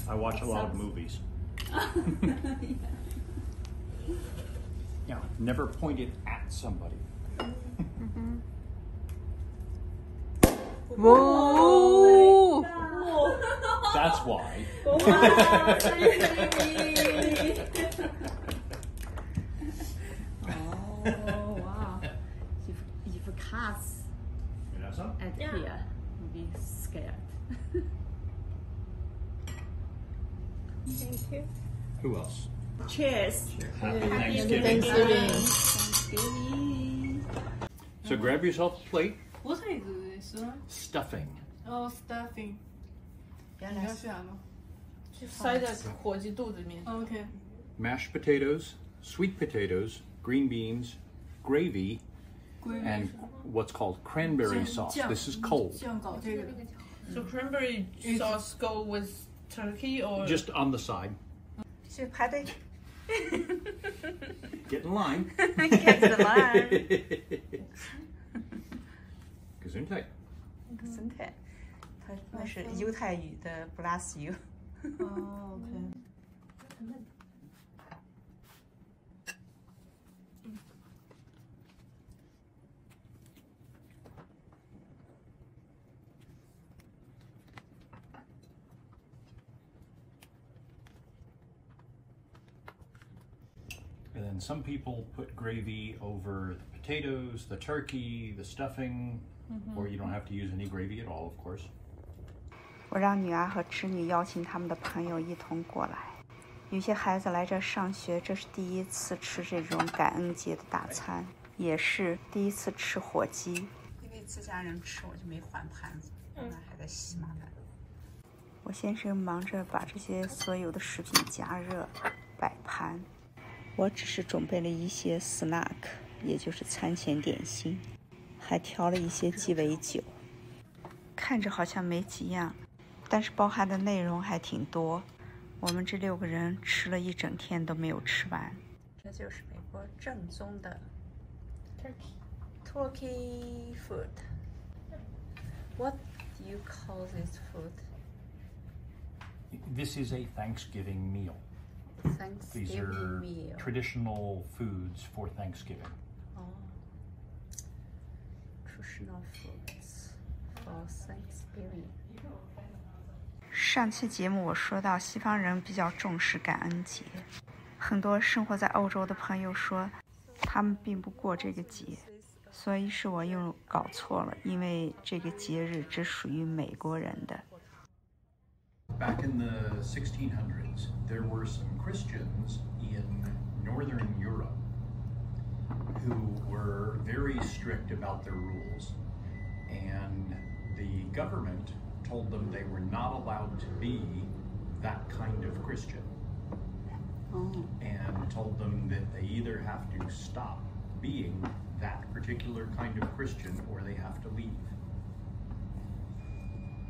I watch a lot of movies. Yeah, never point it at somebody. Whoa! That's why. Oh wow! If cats You have some? at here, will be scared. Thank you. Who else? Cheers! Happy Thanksgiving. Thanksgiving. So grab yourself a plate. What is this one? Stuffing. Oh, stuffing. 原来你要选吗？塞在火鸡肚子里面。OK。 Mashed potatoes, sweet potatoes, green beans, gravy, and what's called cranberry sauce. This is cold. 酱搞这个的。So cranberry sauce go with turkey or? Just on the side. 去排队。 Get in line. Get the line. Gesundheit. 生态，它那是犹太语的 bless you。哦，OK。And then some people put gravy over the potatoes, the turkey, the stuffing, or you don't have to use any gravy at all, of course. 我让女儿和侄女邀请他们的朋友一同过来。有些孩子来这上学，这是第一次吃这种感恩节的大餐，也是第一次吃火鸡。因为自家人吃，我就没换盘子，还在洗麻烦。我先生忙着把这些所有的食品加热、摆盘，我只是准备了一些 snack， 也就是餐前点心，还调了一些鸡尾酒。看着好像没几样。 但是包含的内容还挺多，我们这6个人吃了一整天都没有吃完。这就是美国正宗的 turkey food. What do you call this food? This is a Thanksgiving meal. These Thanksgiving are meal. traditional foods for Thanksgiving. Oh, traditional foods for Thanksgiving. 上期节目我说到，西方人比较重视感恩节，很多生活在欧洲的朋友说，他们并不过这个节，所以是我又搞错了，因为这个节日只属于美国人的。Back in the 1600s, there were some Christians in Northern Europe who were very strict about their rules, and the government told them they were not allowed to be that kind of Christian, and told them that they either have to stop being that particular kind of Christian or they have to leave.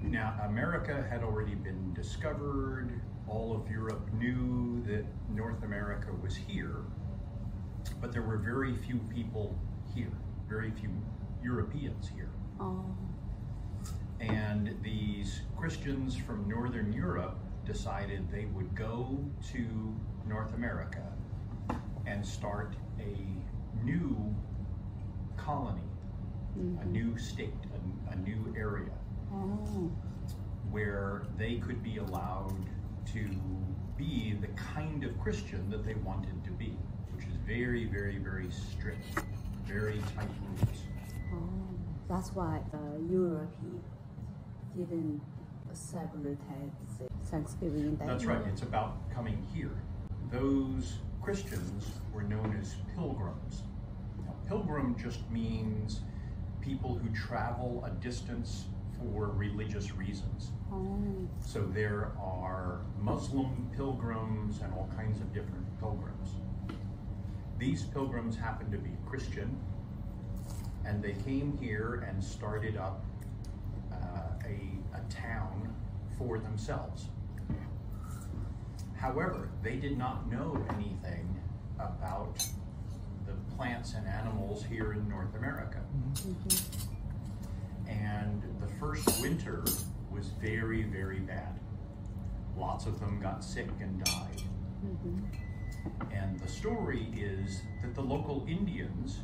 Now, America had already been discovered. All of Europe knew that North America was here, but there were very few people here, very few Europeans here. And these Christians from Northern Europe decided they would go to North America and start a new colony, a new state, a new area, where they could be allowed to be the kind of Christian that they wanted to be, which is very, very, very strict, very tight rules. That's why Europe didn't celebrate Thanksgiving Day. That's right, it's about coming here. Those Christians were known as pilgrims. Now, pilgrim just means people who travel a distance for religious reasons. So there are Muslim pilgrims and all kinds of different pilgrims. These pilgrims happened to be Christian, and they came here and started up a town for themselves. However, they did not know anything about the plants and animals here in North America. And the first winter was very, very bad. lots of them got sick and died. And the story is that the local Indians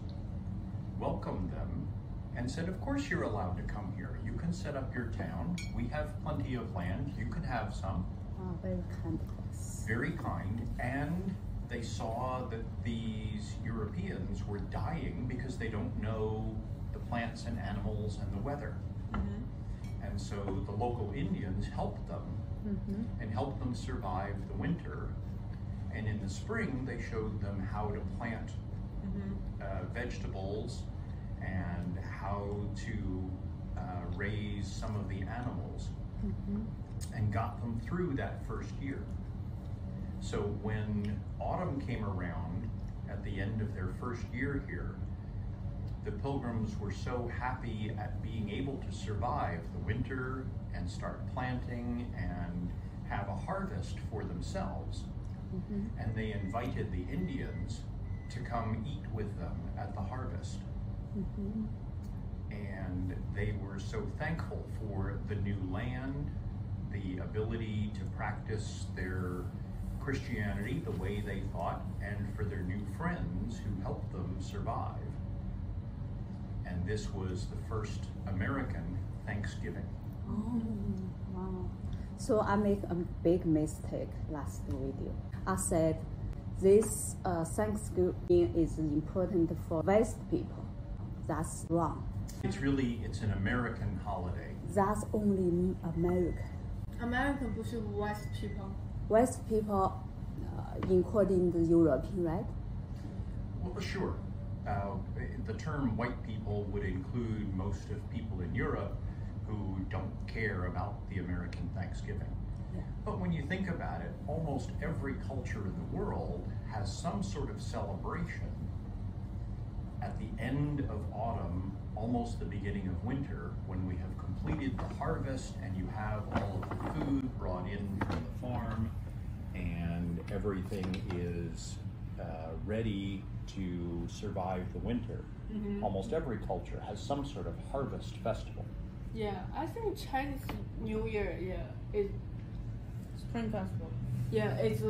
welcomed them and said, of course you're allowed to come here. You can set up your town. We have plenty of land. You can have some. Oh, very kind. Very kind. And they saw that these Europeans were dying because they don't know the plants and animals and the weather. And so the local Indians helped them and helped them survive the winter. And in the spring, they showed them how to plant vegetables and how to raise some of the animals and got them through that first year. So when autumn came around at the end of their first year here, the Pilgrims were so happy at being able to survive the winter and start planting and have a harvest for themselves. And they invited the Indians to come eat with them at the harvest. And they were so thankful for the new land, the ability to practice their Christianity the way they thought, and for their new friends who helped them survive. And this was the first American Thanksgiving. Oh, wow. So I make a big mistake last video. I said this Thanksgiving is important for West people. That's wrong. It's an American holiday. That's only America. American 不是 West people. West people, including the European, right? Well, sure. The term white people would include most of people in Europe who don't care about the American Thanksgiving. Yeah. But when you think about it, almost every culture in the world has some sort of celebration at the end of autumn, almost the beginning of winter, when we have completed the harvest and you have all of the food brought in from the farm and everything is ready to survive the winter. Almost every culture has some sort of harvest festival. Yeah, I think Chinese New Year, is Spring Festival. Yeah, it's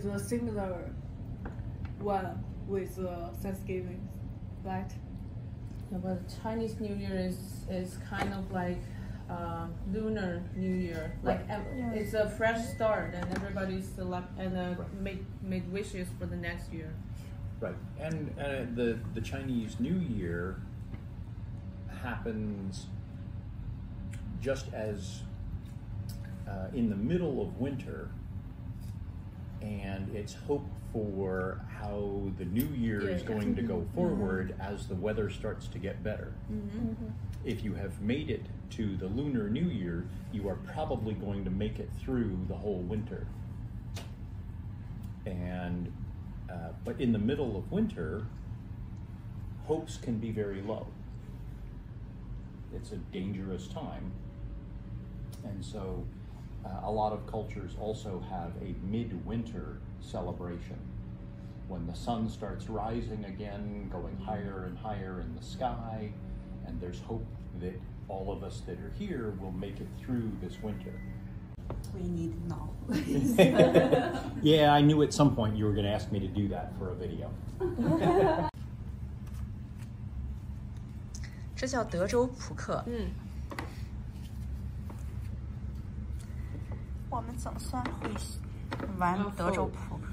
a similar one with Thanksgiving, right? Yeah, but Chinese New Year is kind of like Lunar New Year. Like it's a fresh start, and everybody select and make wishes for the next year. Right, and the Chinese New Year happens just as in the middle of winter, and it's hope for how the new year is going to go forward as the weather starts to get better. If you have made it to the Lunar New Year, you are probably going to make it through the whole winter. And but in the middle of winter, hopes can be very low. It's a dangerous time. And so a lot of cultures also have a midwinter celebration when the sun starts rising again, going higher and higher in the sky, and there's hope that all of us that are here will make it through this winter. We need now. Yeah, I knew at some point you were going to ask me to do that for a video. 这叫德州扑克。我们总算会玩德州扑克。